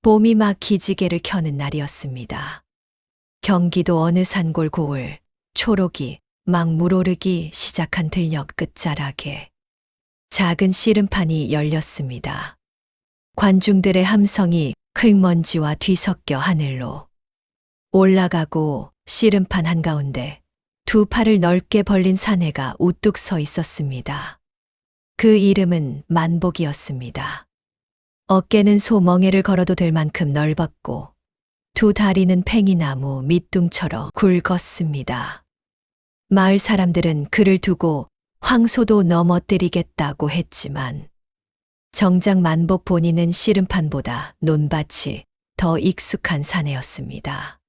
봄이 막 기지개를 켜는 날이었습니다. 경기도 어느 산골 고을, 초록이 막 물오르기 시작한 들녘 끝자락에 작은 씨름판이 열렸습니다. 관중들의 함성이 흙먼지와 뒤섞여 하늘로 올라가고 씨름판 한가운데 두 팔을 넓게 벌린 사내가 우뚝 서 있었습니다. 그 이름은 만복이었습니다. 어깨는 소 멍에를 걸어도 될 만큼 넓었고 두 다리는 팽이나무 밑둥처럼 굵었습니다. 마을 사람들은 그를 두고 황소도 넘어뜨리겠다고 했지만 정작 만복 본인은 씨름판보다 논밭이 더 익숙한 사내였습니다.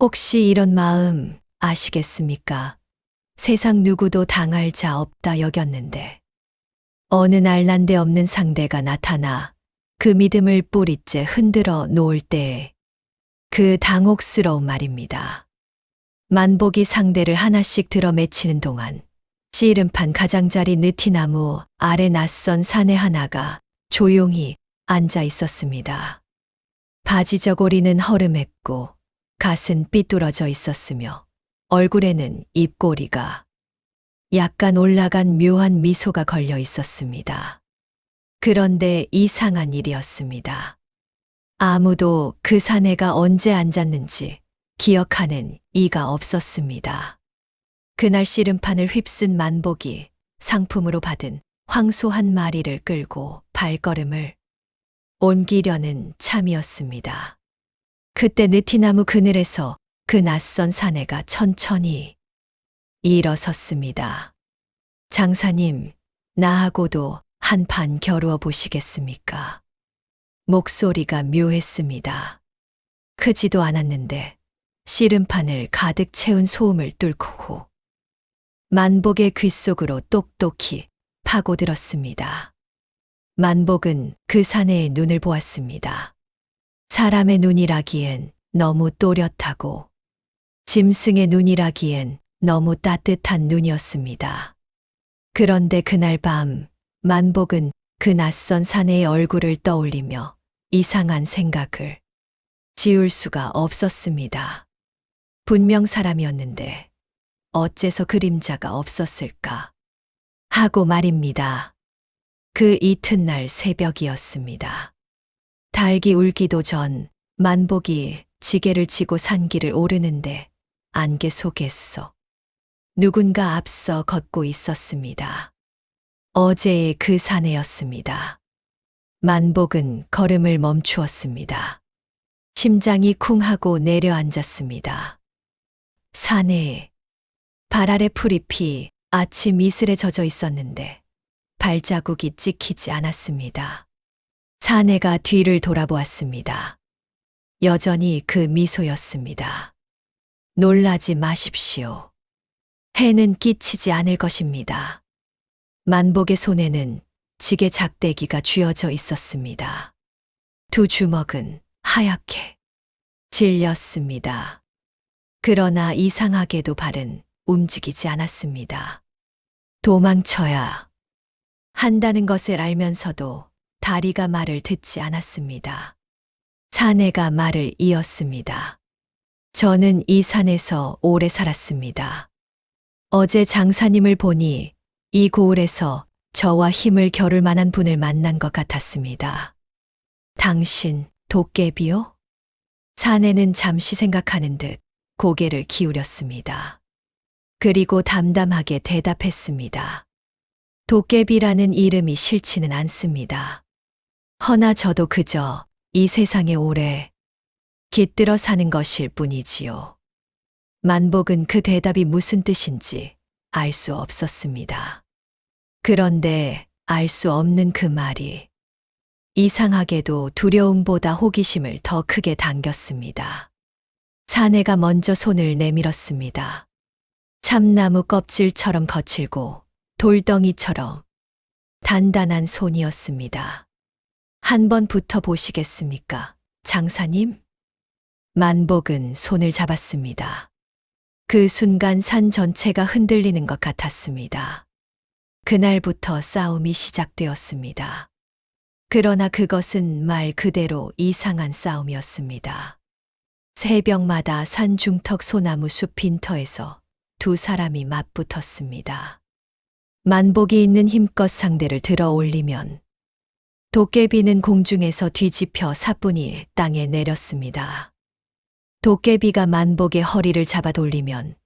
혹시 이런 마음 아시겠습니까? 세상 누구도 당할 자 없다 여겼는데 어느 날 난데없는 상대가 나타나 그 믿음을 뿌리째 흔들어 놓을 때에 그 당혹스러운 말입니다. 만복이 상대를 하나씩 들어 맺히는 동안 씨름판 가장자리 느티나무 아래 낯선 사내 하나가 조용히 앉아 있었습니다. 바지 저고리는 허름했고 갓은 삐뚤어져 있었으며 얼굴에는 입꼬리가 약간 올라간 묘한 미소가 걸려 있었습니다. 그런데 이상한 일이었습니다. 아무도 그 사내가 언제 앉았는지 기억하는 이가 없었습니다. 그날 씨름판을 휩쓴 만복이 상품으로 받은 황소 한 마리를 끌고 발걸음을 옮기려는 참이었습니다. 그때 느티나무 그늘에서 그 낯선 사내가 천천히 일어섰습니다. 장사님, 나하고도 한 판 겨루어 보시겠습니까? 목소리가 묘했습니다. 크지도 않았는데 씨름판을 가득 채운 소음을 뚫고 만복의 귓속으로 똑똑히 파고들었습니다. 만복은 그 사내의 눈을 보았습니다. 사람의 눈이라기엔 너무 또렷하고 짐승의 눈이라기엔 너무 따뜻한 눈이었습니다. 그런데 그날 밤 만복은 그 낯선 사내의 얼굴을 떠올리며 이상한 생각을 지울 수가 없었습니다. 분명 사람이었는데 어째서 그림자가 없었을까 하고 말입니다. 그 이튿날 새벽이었습니다. 닭이 울기도 전 만복이 지게를 지고 산길을 오르는데 안개 속에서 누군가 앞서 걷고 있었습니다. 어제의 그 사내였습니다. 만복은 걸음을 멈추었습니다. 심장이 쿵 하고 내려앉았습니다. 사내에 발 아래 풀잎이 아침 이슬에 젖어 있었는데 발자국이 찍히지 않았습니다. 사내가 뒤를 돌아보았습니다. 여전히 그 미소였습니다. 놀라지 마십시오. 해는 끼치지 않을 것입니다. 만복의 손에는 지게 작대기가 쥐어져 있었습니다. 두 주먹은 하얗게 질렸습니다. 그러나 이상하게도 발은 움직이지 않았습니다. 도망쳐야 한다는 것을 알면서도 다리가 말을 듣지 않았습니다. 사내가 말을 이었습니다. 저는 이 산에서 오래 살았습니다. 어제 장사님을 보니 이 고을에서 저와 힘을 겨룰 만한 분을 만난 것 같았습니다. 당신 도깨비요? 사내는 잠시 생각하는 듯 고개를 기울였습니다. 그리고 담담하게 대답했습니다. 도깨비라는 이름이 싫지는 않습니다. 허나 저도 그저 이 세상에 오래 깃들어 사는 것일 뿐이지요. 만복은 그 대답이 무슨 뜻인지 알 수 없었습니다. 그런데 알 수 없는 그 말이 이상하게도 두려움보다 호기심을 더 크게 당겼습니다. 사내가 먼저 손을 내밀었습니다. 참나무 껍질처럼 거칠고 돌덩이처럼 단단한 손이었습니다. 한번 붙어 보시겠습니까, 장사님? 만복은 손을 잡았습니다. 그 순간 산 전체가 흔들리는 것 같았습니다. 그날부터 싸움이 시작되었습니다. 그러나 그것은 말 그대로 이상한 싸움이었습니다. 새벽마다 산 중턱 소나무 숲 빈터에서 두 사람이 맞붙었습니다. 만복이 있는 힘껏 상대를 들어 올리면 도깨비는 공중에서 뒤집혀 사뿐히 땅에 내렸습니다. 도깨비가 만복의 허리를 잡아 돌리면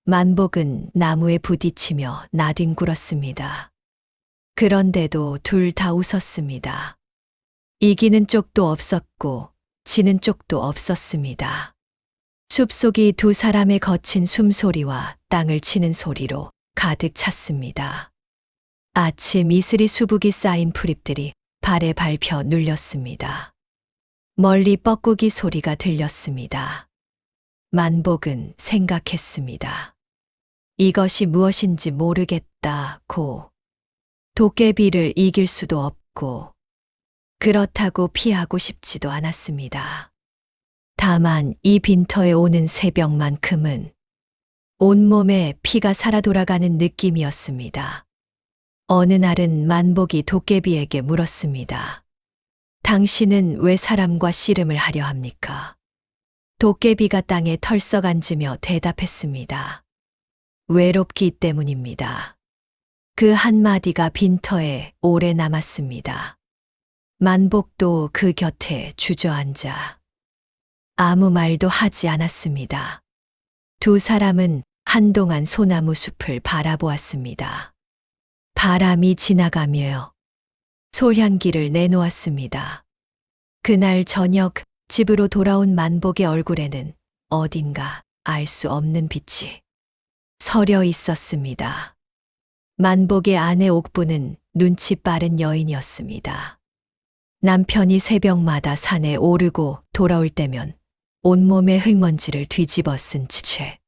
만복은 나무에 부딪히며 나뒹굴었습니다. 그런데도 둘 다 웃었습니다. 이기는 쪽도 없었고 지는 쪽도 없었습니다. 숲속이 두 사람의 거친 숨소리와 땅을 치는 소리로 가득 찼습니다. 아침 이슬이 수북이 쌓인 풀잎들이 발에 밟혀 눌렸습니다. 멀리 뻐꾸기 소리가 들렸습니다. 만복은 생각했습니다. 이것이 무엇인지 모르겠다고. 도깨비를 이길 수도 없고 그렇다고 피하고 싶지도 않았습니다. 다만 이 빈터에 오는 새벽만큼은 온몸에 피가 살아 돌아가는 느낌이었습니다. 어느 날은 만복이 도깨비에게 물었습니다. 당신은 왜 사람과 씨름을 하려 합니까? 도깨비가 땅에 털썩 앉으며 대답했습니다. 외롭기 때문입니다. 그 한마디가 빈터에 오래 남았습니다. 만복도 그 곁에 주저앉아 아무 말도 하지 않았습니다. 두 사람은 한동안 소나무 숲을 바라보았습니다. 바람이 지나가며 소향기를 내놓았습니다. 그날 저녁 집으로 돌아온 만복의 얼굴에는 어딘가 알 수 없는 빛이 서려 있었습니다. 만복의 아내 옥부는 눈치 빠른 여인이었습니다. 남편이 새벽마다 산에 오르고 돌아올 때면 온몸에 흙먼지를 뒤집어 쓴 채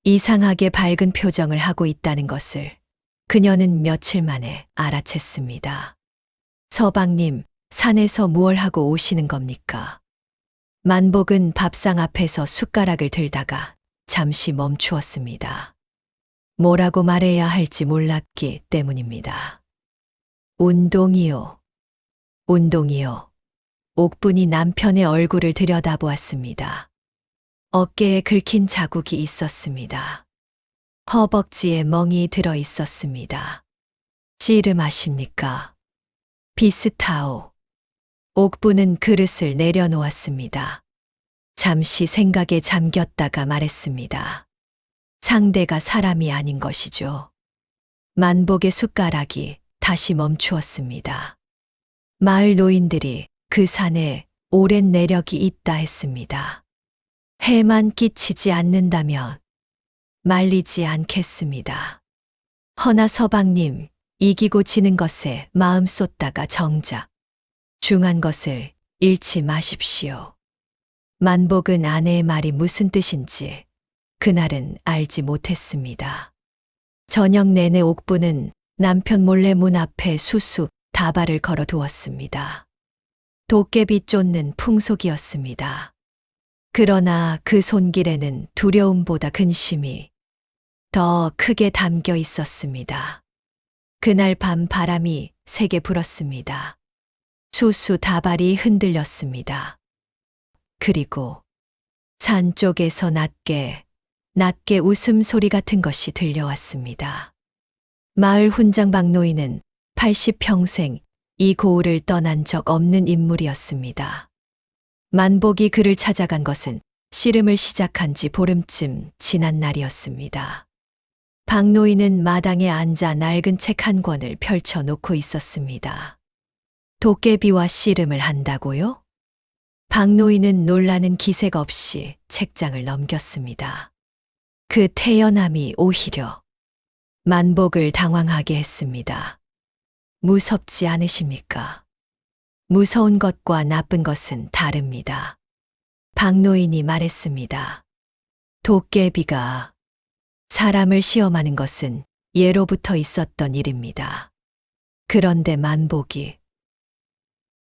이상하게 밝은 표정을 하고 있다는 것을 그녀는 며칠 만에 알아챘습니다. 서방님, 산에서 무얼 하고 오시는 겁니까? 만복은 밥상 앞에서 숟가락을 들다가 잠시 멈추었습니다. 뭐라고 말해야 할지 몰랐기 때문입니다. 운동이요. 운동이요. 옥분이 남편의 얼굴을 들여다보았습니다. 어깨에 긁힌 자국이 있었습니다. 허벅지에 멍이 들어 있었습니다. 씨름하십니까? 비슷하오. 옥부는 그릇을 내려놓았습니다. 잠시 생각에 잠겼다가 말했습니다. 상대가 사람이 아닌 것이죠. 만복의 숟가락이 다시 멈추었습니다. 마을 노인들이 그 산에 오랜 내력이 있다 했습니다. 해만 끼치지 않는다면 말리지 않겠습니다. 허나 서방님, 이기고 지는 것에 마음 쏟다가 정작 중한 것을 잃지 마십시오. 만복은 아내의 말이 무슨 뜻인지 그날은 알지 못했습니다. 저녁 내내 옥부는 남편 몰래 문 앞에 수수 다발을 걸어 두었습니다. 도깨비 쫓는 풍속이었습니다. 그러나 그 손길에는 두려움보다 근심이 더 크게 담겨 있었습니다. 그날 밤 바람이 세게 불었습니다. 수수 다발이 흔들렸습니다. 그리고 산 쪽에서 낮게 웃음소리 같은 것이 들려왔습니다. 마을 훈장 박노인은 80평생 이 고을을 떠난 적 없는 인물이었습니다. 만복이 그를 찾아간 것은 씨름을 시작한 지 보름쯤 지난 날이었습니다. 박노인은 마당에 앉아 낡은 책 한 권을 펼쳐 놓고 있었습니다. 도깨비와 씨름을 한다고요? 박노인은 놀라는 기색 없이 책장을 넘겼습니다. 그 태연함이 오히려 만복을 당황하게 했습니다. 무섭지 않으십니까? 무서운 것과 나쁜 것은 다릅니다. 박노인이 말했습니다. 도깨비가 사람을 시험하는 것은 예로부터 있었던 일입니다. 그런데 만복이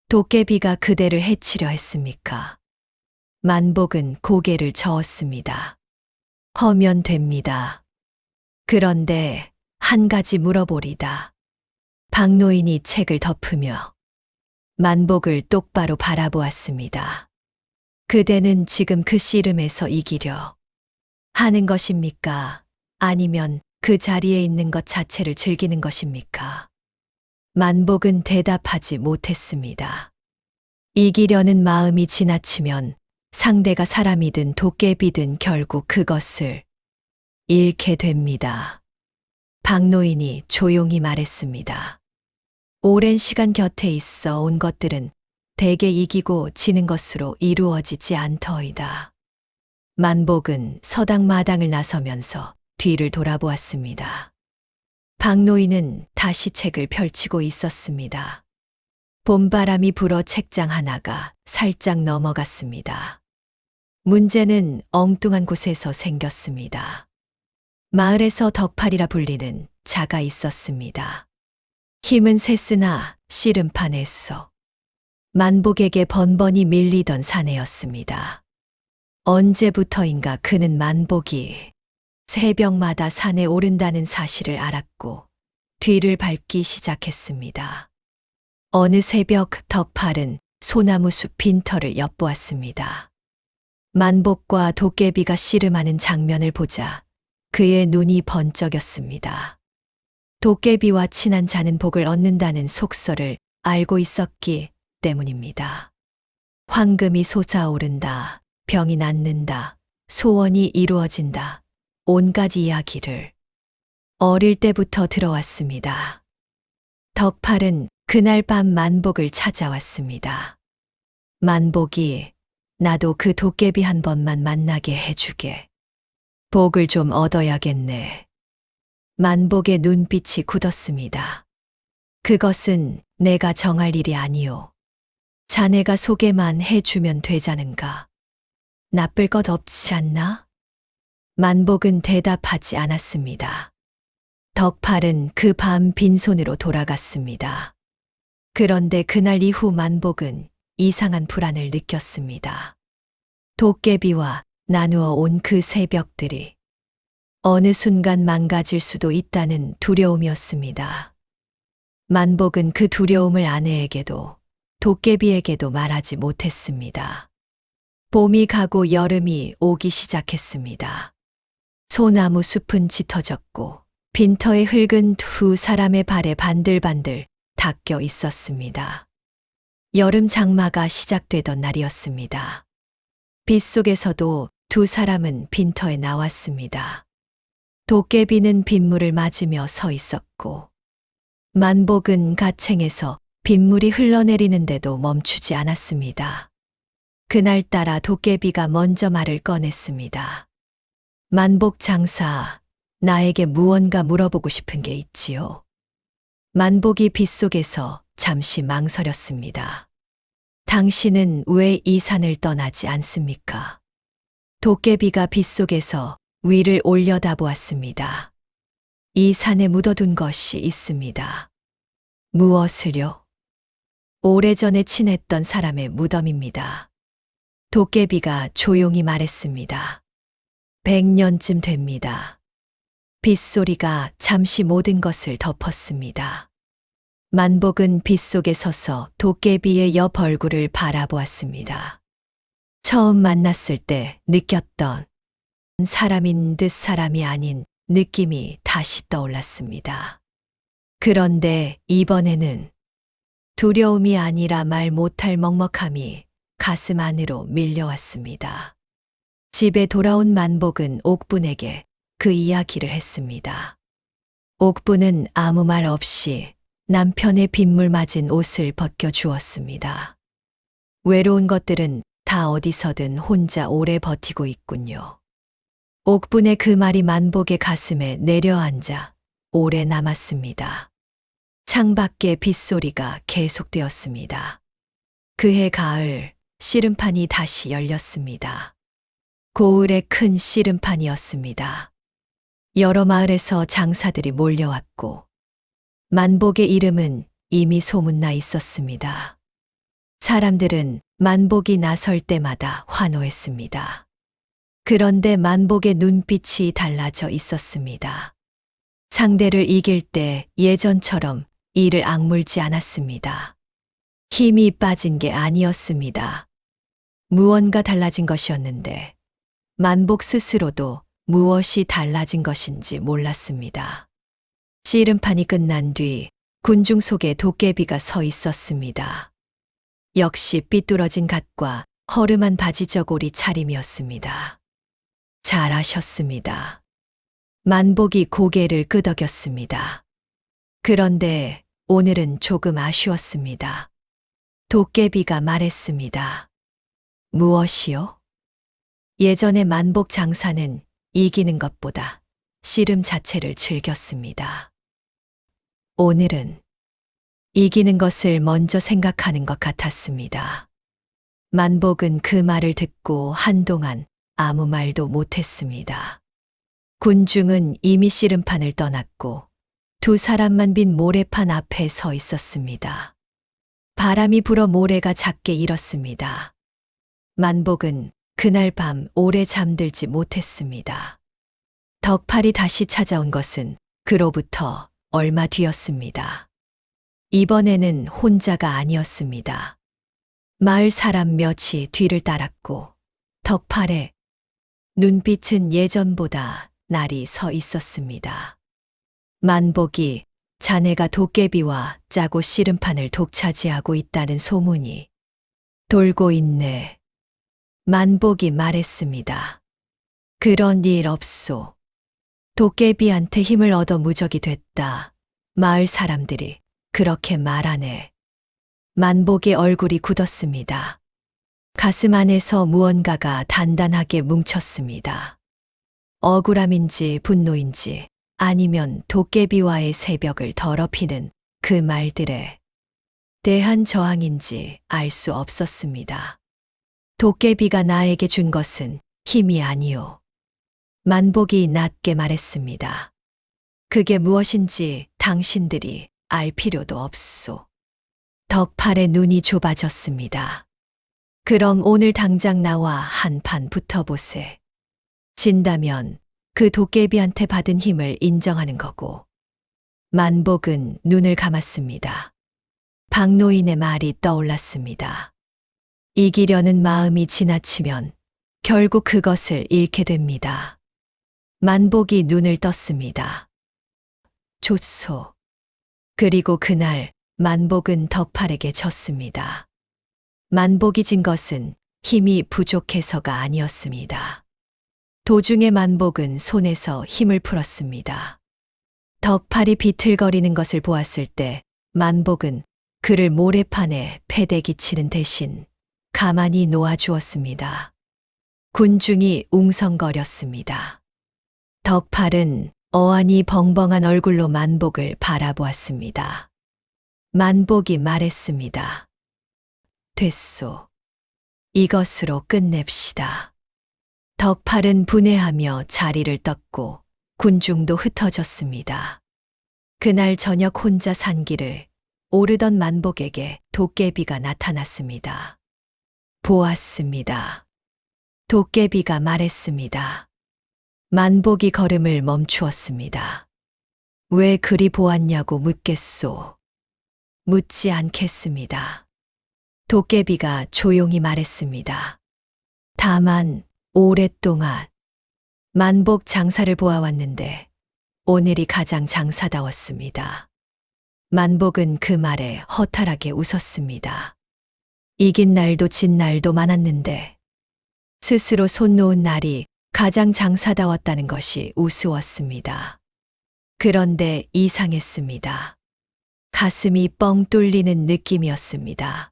도깨비가 그대를 해치려 했습니까? 만복은 고개를 저었습니다. 허면 됩니다. 그런데 한 가지 물어보리다. 박노인이 책을 덮으며 만복을 똑바로 바라보았습니다. 그대는 지금 그 씨름에서 이기려 하는 것입니까? 아니면 그 자리에 있는 것 자체를 즐기는 것입니까? 만복은 대답하지 못했습니다. 이기려는 마음이 지나치면 상대가 사람이든 도깨비든 결국 그것을 잃게 됩니다. 박노인이 조용히 말했습니다. 오랜 시간 곁에 있어 온 것들은 대개 이기고 지는 것으로 이루어지지 않더이다. 만복은 서당마당을 나서면서 뒤를 돌아보았습니다. 박노인은 다시 책을 펼치고 있었습니다. 봄바람이 불어 책장 하나가 살짝 넘어갔습니다. 문제는 엉뚱한 곳에서 생겼습니다. 마을에서 덕팔이라 불리는 자가 있었습니다. 힘은 셌으나 씨름판에서 만복에게 번번이 밀리던 사내였습니다. 언제부터인가 그는 만복이 새벽마다 산에 오른다는 사실을 알았고 뒤를 밟기 시작했습니다. 어느 새벽 덕팔은 소나무 숲 빈터를 엿보았습니다. 만복과 도깨비가 씨름하는 장면을 보자 그의 눈이 번쩍였습니다. 도깨비와 친한 자는 복을 얻는다는 속설을 알고 있었기 때문입니다. 황금이 솟아오른다, 병이 낫는다, 소원이 이루어진다, 온갖 이야기를 어릴 때부터 들어왔습니다. 덕팔은 그날 밤 만복을 찾아왔습니다. 만복이 나도 그 도깨비 한 번만 만나게 해주게. 복을 좀 얻어야겠네. 만복의 눈빛이 굳었습니다. 그것은 내가 정할 일이 아니오. 자네가 소개만 해주면 되자는가. 나쁠 것 없지 않나? 만복은 대답하지 않았습니다. 덕팔은 그 밤 빈손으로 돌아갔습니다. 그런데 그날 이후 만복은 이상한 불안을 느꼈습니다. 도깨비와 나누어 온 그 새벽들이 어느 순간 망가질 수도 있다는 두려움이었습니다. 만복은 그 두려움을 아내에게도 도깨비에게도 말하지 못했습니다. 봄이 가고 여름이 오기 시작했습니다. 소나무 숲은 짙어졌고 빈터의 흙은 두 사람의 발에 반들반들 닦여 있었습니다. 여름 장마가 시작되던 날이었습니다. 빗속에서도 두 사람은 빈터에 나왔습니다. 도깨비는 빗물을 맞으며 서 있었고 만복은 가챙에서 빗물이 흘러내리는데도 멈추지 않았습니다. 그날따라 도깨비가 먼저 말을 꺼냈습니다. 만복 장사, 나에게 무언가 물어보고 싶은 게 있지요. 만복이 빗속에서 잠시 망설였습니다. 당신은 왜 이 산을 떠나지 않습니까? 도깨비가 빗속에서 위를 올려다보았습니다. 이 산에 묻어둔 것이 있습니다. 무엇을요? 오래전에 친했던 사람의 무덤입니다. 도깨비가 조용히 말했습니다. 100년쯤 됩니다. 빗소리가 잠시 모든 것을 덮었습니다. 만복은 빗속에 서서 도깨비의 옆 얼굴을 바라보았습니다. 처음 만났을 때 느꼈던 사람인 듯 사람이 아닌 느낌이 다시 떠올랐습니다. 그런데 이번에는 두려움이 아니라 말 못할 먹먹함이 가슴 안으로 밀려왔습니다. 집에 돌아온 만복은 옥분에게 그 이야기를 했습니다. 옥분은 아무 말 없이 남편의 빗물 맞은 옷을 벗겨주었습니다. 외로운 것들은 다 어디서든 혼자 오래 버티고 있군요. 옥분의 그 말이 만복의 가슴에 내려앉아 오래 남았습니다. 창밖에 빗소리가 계속되었습니다. 그해 가을 씨름판이 다시 열렸습니다. 고을의 큰 씨름판이었습니다. 여러 마을에서 장사들이 몰려왔고 만복의 이름은 이미 소문나 있었습니다. 사람들은 만복이 나설 때마다 환호했습니다. 그런데 만복의 눈빛이 달라져 있었습니다. 상대를 이길 때 예전처럼 이를 악물지 않았습니다. 힘이 빠진 게 아니었습니다. 무언가 달라진 것이었는데 만복 스스로도 무엇이 달라진 것인지 몰랐습니다. 씨름판이 끝난 뒤 군중 속에 도깨비가 서 있었습니다. 역시 삐뚤어진 갓과 허름한 바지 저고리 차림이었습니다. 잘하셨습니다. 만복이 고개를 끄덕였습니다. 그런데 오늘은 조금 아쉬웠습니다. 도깨비가 말했습니다. 무엇이요? 예전에 만복 장사는 이기는 것보다 씨름 자체를 즐겼습니다. 오늘은 이기는 것을 먼저 생각하는 것 같았습니다. 만복은 그 말을 듣고 한동안 아무 말도 못했습니다. 군중은 이미 씨름판을 떠났고 두 사람만 빈 모래판 앞에 서 있었습니다. 바람이 불어 모래가 작게 일었습니다. 만복은 그날 밤 오래 잠들지 못했습니다. 덕팔이 다시 찾아온 것은 그로부터 얼마 뒤였습니다. 이번에는 혼자가 아니었습니다. 마을 사람 몇이 뒤를 따랐고 덕팔의 눈빛은 예전보다 날이 서 있었습니다. 만복이 자네가 도깨비와 짜고 씨름판을 독차지하고 있다는 소문이 돌고 있네. 만복이 말했습니다. 그런 일 없소. 도깨비한테 힘을 얻어 무적이 됐다. 마을 사람들이 그렇게 말하네. 만복의 얼굴이 굳었습니다. 가슴 안에서 무언가가 단단하게 뭉쳤습니다. 억울함인지 분노인지 아니면 도깨비와의 새벽을 더럽히는 그 말들에 대한 저항인지 알 수 없었습니다. 도깨비가 나에게 준 것은 힘이 아니오. 만복이 낮게 말했습니다. 그게 무엇인지 당신들이 알 필요도 없소. 덕팔의 눈이 좁아졌습니다. 그럼 오늘 당장 나와 한판 붙어보세. 진다면 그 도깨비한테 받은 힘을 인정하는 거고. 만복은 눈을 감았습니다. 박노인의 말이 떠올랐습니다. 이기려는 마음이 지나치면 결국 그것을 잃게 됩니다. 만복이 눈을 떴습니다. 좋소. 그리고 그날 만복은 덕팔에게 졌습니다. 만복이 진 것은 힘이 부족해서가 아니었습니다. 도중에 만복은 손에서 힘을 풀었습니다. 덕팔이 비틀거리는 것을 보았을 때 만복은 그를 모래판에 패대기 치는 대신 가만히 놓아주었습니다. 군중이 웅성거렸습니다. 덕팔은 어안이 벙벙한 얼굴로 만복을 바라보았습니다. 만복이 말했습니다. 됐소. 이것으로 끝냅시다. 덕팔은 분해하며 자리를 떴고 군중도 흩어졌습니다. 그날 저녁 혼자 산 길을 오르던 만복에게 도깨비가 나타났습니다. 보았습니다. 도깨비가 말했습니다. 만복이 걸음을 멈추었습니다. 왜 그리 보았냐고 묻겠소. 묻지 않겠습니다. 도깨비가 조용히 말했습니다. 다만 오랫동안 만복 장사를 보아왔는데 오늘이 가장 장사다웠습니다. 만복은 그 말에 허탈하게 웃었습니다. 이긴 날도 진 날도 많았는데 스스로 손 놓은 날이 가장 장사다웠다는 것이 우스웠습니다. 그런데 이상했습니다. 가슴이 뻥 뚫리는 느낌이었습니다.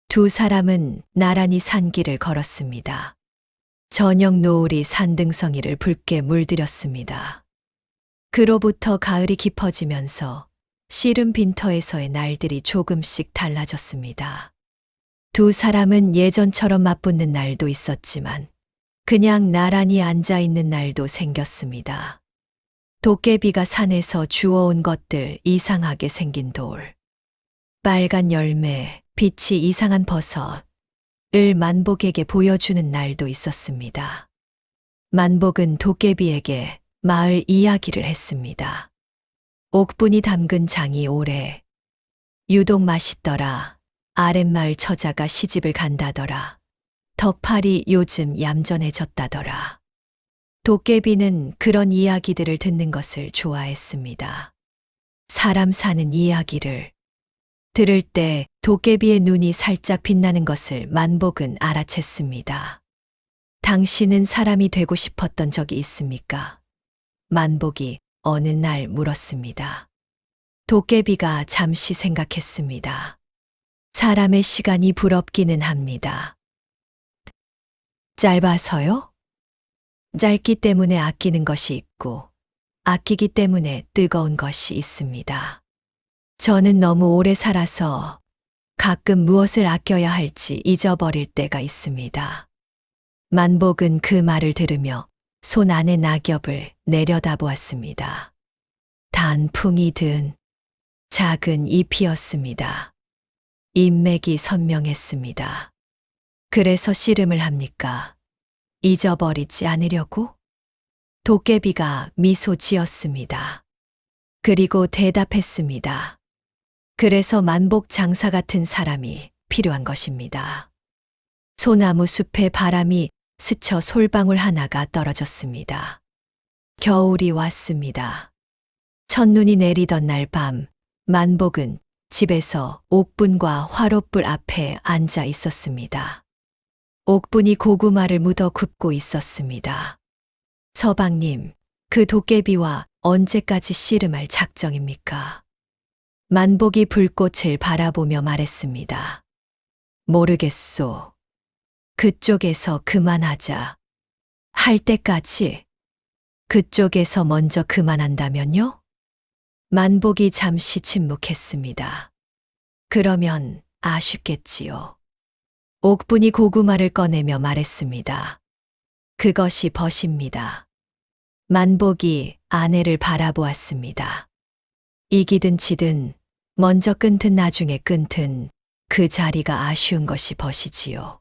두 사람은 나란히 산길을 걸었습니다. 저녁 노을이 산등성이를 붉게 물들였습니다. 그로부터 가을이 깊어지면서 씨름 빈터에서의 날들이 조금씩 달라졌습니다. 두 사람은 예전처럼 맞붙는 날도 있었지만 그냥 나란히 앉아 있는 날도 생겼습니다. 도깨비가 산에서 주워온 것들, 이상하게 생긴 돌, 빨간 열매, 빛이 이상한 버섯을 만복에게 보여주는 날도 있었습니다. 만복은 도깨비에게 마을 이야기를 했습니다. 옥분이 담근 장이 오래 유독 맛있더라. 아랫마을 처자가 시집을 간다더라. 덕팔이 요즘 얌전해졌다더라. 도깨비는 그런 이야기들을 듣는 것을 좋아했습니다. 사람 사는 이야기를 들을 때 도깨비의 눈이 살짝 빛나는 것을 만복은 알아챘습니다. 당신은 사람이 되고 싶었던 적이 있습니까? 만복이 어느 날 물었습니다. 도깨비가 잠시 생각했습니다. 사람의 시간이 부럽기는 합니다. 짧아서요? 짧기 때문에 아끼는 것이 있고, 아끼기 때문에 뜨거운 것이 있습니다. 저는 너무 오래 살아서 가끔 무엇을 아껴야 할지 잊어버릴 때가 있습니다. 만복은 그 말을 들으며 손 안에 낙엽을 내려다보았습니다. 단풍이 든 작은 잎이었습니다. 인맥이 선명했습니다. 그래서 씨름을 합니까? 잊어버리지 않으려고? 도깨비가 미소 지었습니다. 그리고 대답했습니다. 그래서 만복 장사 같은 사람이 필요한 것입니다. 소나무 숲에 바람이 스쳐 솔방울 하나가 떨어졌습니다. 겨울이 왔습니다. 첫눈이 내리던 날 밤, 만복은 집에서 옥분과 화롯불 앞에 앉아 있었습니다. 옥분이 고구마를 묻어 굽고 있었습니다. 서방님, 그 도깨비와 언제까지 씨름할 작정입니까? 만복이 불꽃을 바라보며 말했습니다. 모르겠소. 그쪽에서 그만하자. 할 때까지. 그쪽에서 먼저 그만한다면요? 만복이 잠시 침묵했습니다. 그러면 아쉽겠지요. 옥분이 고구마를 꺼내며 말했습니다. 그것이 벗입니다. 만복이 아내를 바라보았습니다. 이기든 지든 먼저 끊든 나중에 끊든 그 자리가 아쉬운 것이 벗이지요.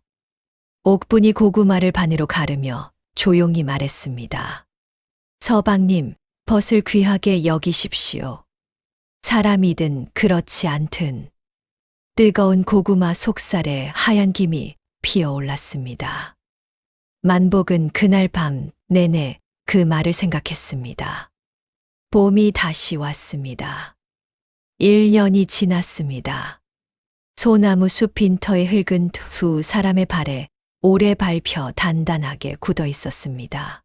옥분이 고구마를 반으로 가르며 조용히 말했습니다. 서방님, 벗을 귀하게 여기십시오. 사람이든 그렇지 않든 뜨거운 고구마 속살에 하얀 김이 피어올랐습니다. 만복은 그날 밤 내내 그 말을 생각했습니다. 봄이 다시 왔습니다. 1년이 지났습니다. 소나무 숲 빈터에 흙은 두 사람의 발에 오래 밟혀 단단하게 굳어 있었습니다.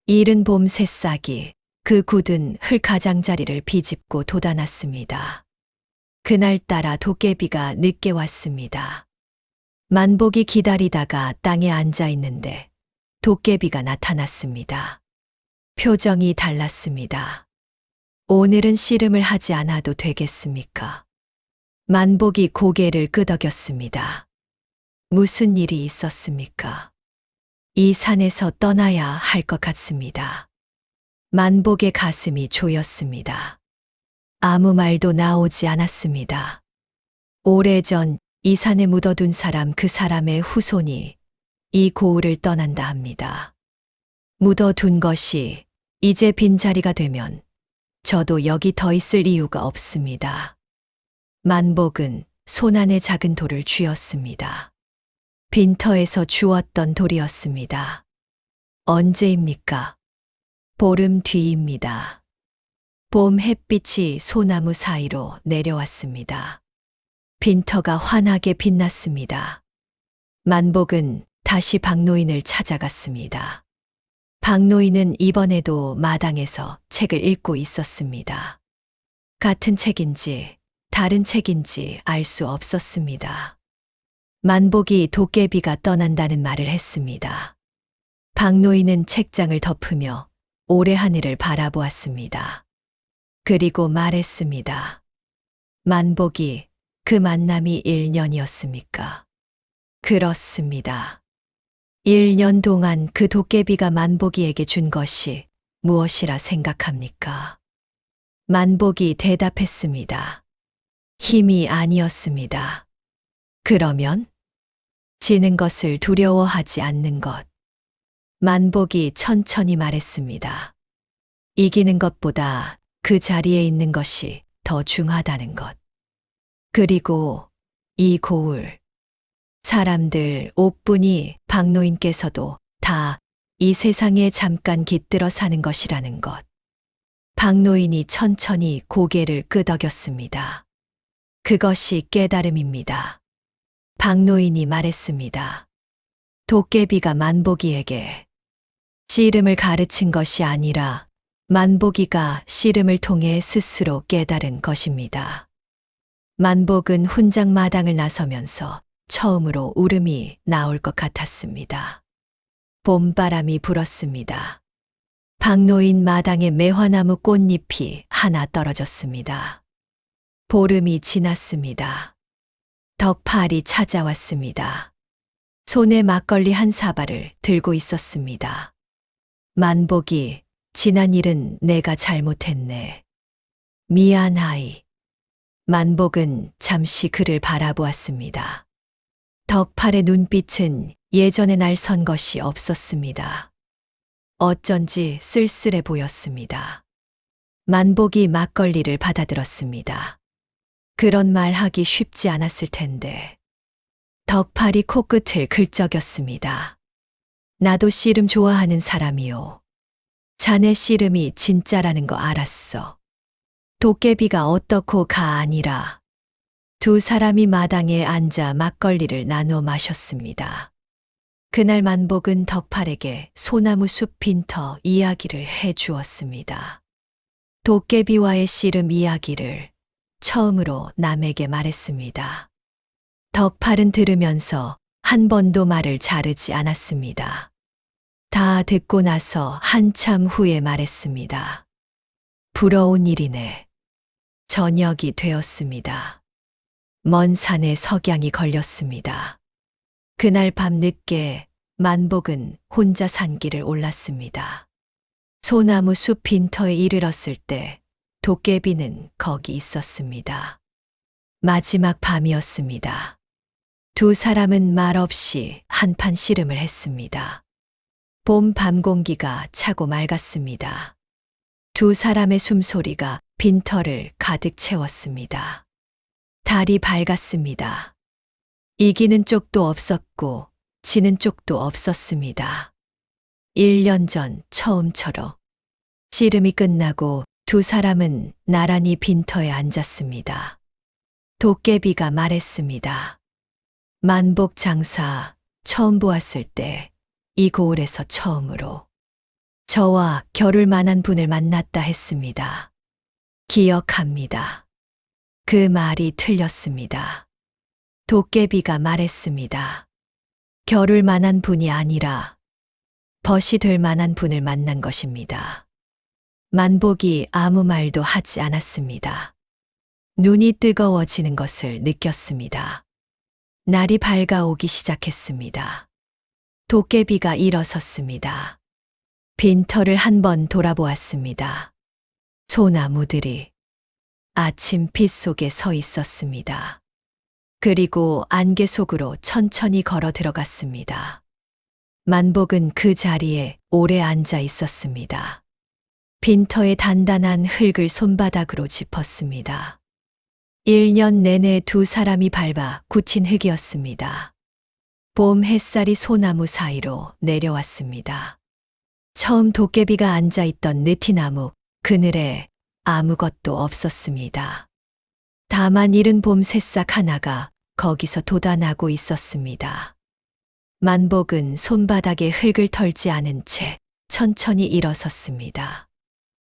이른 봄 새싹이 그 굳은 흙 가장자리를 비집고 돋아났습니다. 그날따라 도깨비가 늦게 왔습니다. 만복이 기다리다가 땅에 앉아 있는데 도깨비가 나타났습니다. 표정이 달랐습니다. 오늘은 씨름을 하지 않아도 되겠습니까? 만복이 고개를 끄덕였습니다. 무슨 일이 있었습니까? 이 산에서 떠나야 할 것 같습니다. 만복의 가슴이 조였습니다. 아무 말도 나오지 않았습니다. 오래전 이 산에 묻어둔 사람 그 사람의 후손이 이 고을을 떠난다 합니다. 묻어둔 것이 이제 빈자리가 되면 저도 여기 더 있을 이유가 없습니다. 만복은 손 안에 작은 돌을 쥐었습니다. 빈터에서 주웠던 돌이었습니다. 언제입니까? 보름 뒤입니다. 봄 햇빛이 소나무 사이로 내려왔습니다. 빈터가 환하게 빛났습니다. 만복은 다시 박노인을 찾아갔습니다. 박노인은 이번에도 마당에서 책을 읽고 있었습니다. 같은 책인지 다른 책인지 알 수 없었습니다. 만복이 도깨비가 떠난다는 말을 했습니다. 박노인은 책장을 덮으며 오래 하늘을 바라보았습니다. 그리고 말했습니다. 만복이 그 만남이 1년이었습니까? 그렇습니다. 1년 동안 그 도깨비가 만복이에게 준 것이 무엇이라 생각합니까? 만복이 대답했습니다. 힘이 아니었습니다. 그러면? 지는 것을 두려워하지 않는 것. 만복이 천천히 말했습니다. 이기는 것보다 그 자리에 있는 것이 더 중하다는 것. 그리고 이 고을. 사람들 옥분이 박노인께서도 다 이 세상에 잠깐 깃들어 사는 것이라는 것. 박노인이 천천히 고개를 끄덕였습니다. 그것이 깨달음입니다. 박노인이 말했습니다. 도깨비가 만보기에게 씨름을 가르친 것이 아니라 만보기가 씨름을 통해 스스로 깨달은 것입니다. 만복은 훈장마당을 나서면서 처음으로 울음이 나올 것 같았습니다. 봄바람이 불었습니다. 박노인 마당에 매화나무 꽃잎이 하나 떨어졌습니다. 보름이 지났습니다. 덕팔이 찾아왔습니다. 손에 막걸리 한 사발을 들고 있었습니다. 만복이, 지난 일은 내가 잘못했네. 미안하이. 만복은 잠시 그를 바라보았습니다. 덕팔의 눈빛은 예전에 날 선 것이 없었습니다. 어쩐지 쓸쓸해 보였습니다. 만복이 막걸리를 받아들었습니다. 그런 말 하기 쉽지 않았을 텐데. 덕팔이 코끝을 긁적였습니다. 나도 씨름 좋아하는 사람이요. 자네 씨름이 진짜라는 거 알았어. 도깨비가 어떻고 가 아니라. 두 사람이 마당에 앉아 막걸리를 나눠 마셨습니다. 그날 만복은 덕팔에게 소나무 숲 빈터 이야기를 해 주었습니다. 도깨비와의 씨름 이야기를 처음으로 남에게 말했습니다. 덕팔은 들으면서 한 번도 말을 자르지 않았습니다. 다 듣고 나서 한참 후에 말했습니다. 부러운 일이네. 저녁이 되었습니다. 먼 산에 석양이 걸렸습니다. 그날 밤 늦게 만복은 혼자 산길을 올랐습니다. 소나무 숲 빈터에 이르렀을 때 도깨비는 거기 있었습니다. 마지막 밤이었습니다. 두 사람은 말없이 한판 씨름을 했습니다. 봄 밤 공기가 차고 맑았습니다. 두 사람의 숨소리가 빈터를 가득 채웠습니다. 달이 밝았습니다. 이기는 쪽도 없었고 지는 쪽도 없었습니다. 1년 전 처음처럼 씨름이 끝나고 두 사람은 나란히 빈터에 앉았습니다. 도깨비가 말했습니다. 만복 장사 처음 보았을 때 이 고을에서 처음으로 저와 겨룰 만한 분을 만났다 했습니다. 기억합니다. 그 말이 틀렸습니다. 도깨비가 말했습니다. 겨룰 만한 분이 아니라 벗이 될 만한 분을 만난 것입니다. 만복이 아무 말도 하지 않았습니다. 눈이 뜨거워지는 것을 느꼈습니다. 날이 밝아오기 시작했습니다. 도깨비가 일어섰습니다. 빈터를 한번 돌아보았습니다. 소나무들이 아침 빛 속에 서 있었습니다. 그리고 안개 속으로 천천히 걸어 들어갔습니다. 만복은 그 자리에 오래 앉아 있었습니다. 빈터에 단단한 흙을 손바닥으로 짚었습니다. 1년 내내 두 사람이 밟아 굳힌 흙이었습니다. 봄 햇살이 소나무 사이로 내려왔습니다. 처음 도깨비가 앉아있던 느티나무 그늘에 아무것도 없었습니다. 다만 이른 봄 새싹 하나가 거기서 돋아나고 있었습니다. 만복은 손바닥에 흙을 털지 않은 채 천천히 일어섰습니다.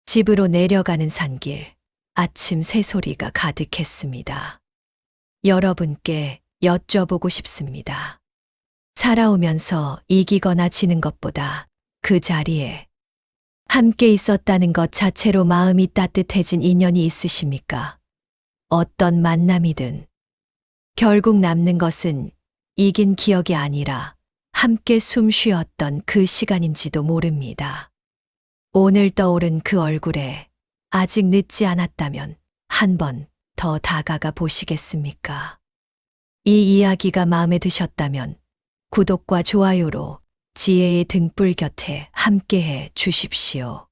집으로 내려가는 산길, 아침 새소리가 가득했습니다. 여러분께 여쭤보고 싶습니다. 살아오면서 이기거나 지는 것보다 그 자리에 함께 있었다는 것 자체로 마음이 따뜻해진 인연이 있으십니까? 어떤 만남이든 결국 남는 것은 이긴 기억이 아니라 함께 숨 쉬었던 그 시간인지도 모릅니다. 오늘 떠오른 그 얼굴에 아직 늦지 않았다면 한 번 더 다가가 보시겠습니까? 이 이야기가 마음에 드셨다면 구독과 좋아요로 지혜의 등불 곁에 함께해 주십시오.